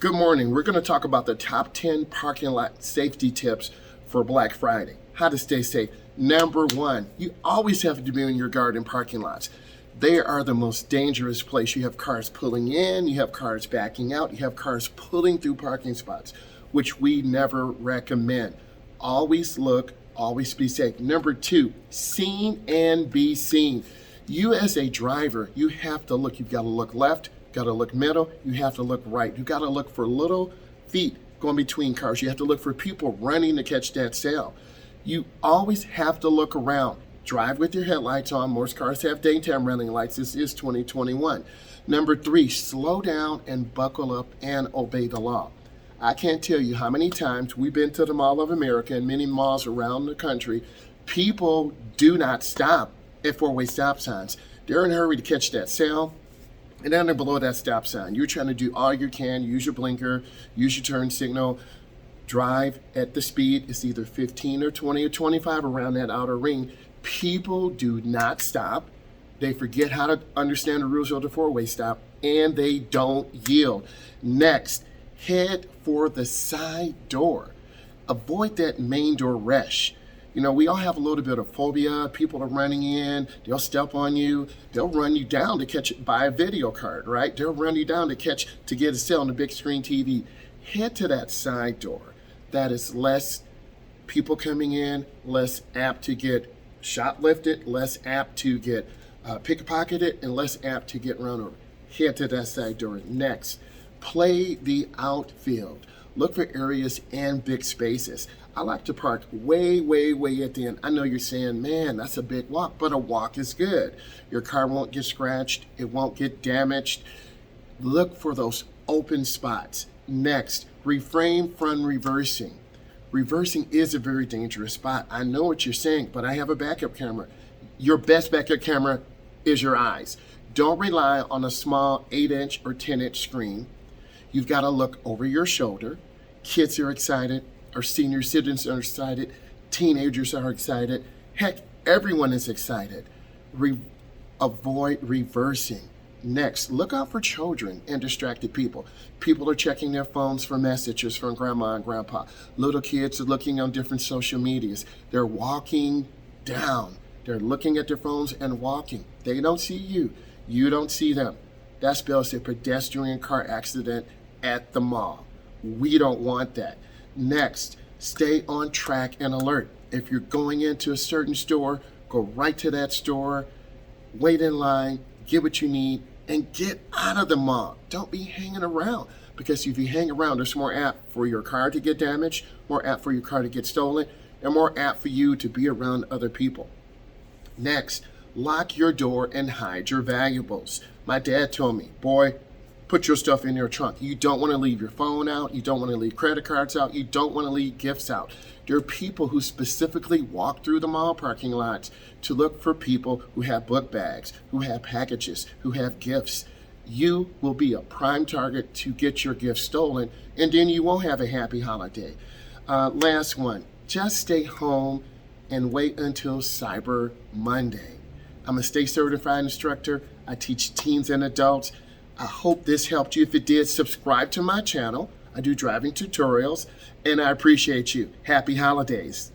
Good morning. We're going to talk about the top 10 parking lot safety tips for Black Friday. How to stay safe. Number one, you always have to be in your garden parking lots. They are the most dangerous place. You have cars pulling in, you have cars backing out, you have cars pulling through parking spots, which we never recommend. Always look, always be safe. Number two, seen and be seen. You as a driver, you have to look. You've got to look left, got to look middle, you have to look right. You got to look for little feet going between cars. You have to look for people running to catch that sale. You always have to look around. Drive with your headlights on. Most cars have daytime running lights. This is 2021. Number three, slow down and buckle up and obey the law. I can't tell you how many times we've been to the Mall of America and many malls around the country. People do not stop at four-way stop signs. They're in a hurry to catch that sale. And then they're below that stop sign. You're trying to do all you can, use your blinker, use your turn signal, drive at the speed. It's either 15 or 20 or 25 around that outer ring. People do not stop. They forget how to understand the rules of the four-way stop, and they don't yield. Next, head for the side door. Avoid that main door rush. You know, we all have a little bit of phobia. People are running in, they'll step on you, they'll run you down to buy a video card, right? They'll run you down to get a sale on the big screen TV. Head to that side door. That is less people coming in, less apt to get shoplifted, less apt to get pickpocketed, and less apt to get run over. Head to that side door. Next, play the outfield. Look for areas and big spaces. I like to park way at the end. I know you're saying, man, that's a big walk, but a walk is good. Your car won't get scratched. It won't get damaged. Look for those open spots. Next, refrain from reversing. Reversing is a very dangerous spot. I know what you're saying, but I have a backup camera. Your best backup camera is your eyes. Don't rely on a small 8-inch or 10-inch screen. You've got to look over your shoulder. Kids are excited. Our senior citizens are excited. Teenagers are excited. Heck, everyone is excited. Avoid reversing. Next, look out for children and distracted people. People are checking their phones for messages from grandma and grandpa. Little kids are looking on different social medias. They're walking down. They're looking at their phones and walking. They don't see you. You don't see them. That spells a pedestrian car accident at the mall. We don't want that. Next, stay on track and alert. If you're going into a certain store, go right to that store, wait in line, get what you need, and get out of the mall. Don't be hanging around, because if you hang around, there's more apt for your car to get damaged, more apt for your car to get stolen, and more apt for you to be around other people. Next, lock your door and hide your valuables. My dad told me, boy, put your stuff in your trunk. You don't want to leave your phone out. You don't want to leave credit cards out. You don't want to leave gifts out. There are people who specifically walk through the mall parking lots to look for people who have book bags, who have packages, who have gifts. You will be a prime target to get your gift stolen, and then you won't have a happy holiday. Last one, just stay home and wait until Cyber Monday. I'm a state certified instructor. I teach teens and adults. I hope this helped you. If it did, subscribe to my channel. I do driving tutorials, and I appreciate you. Happy holidays.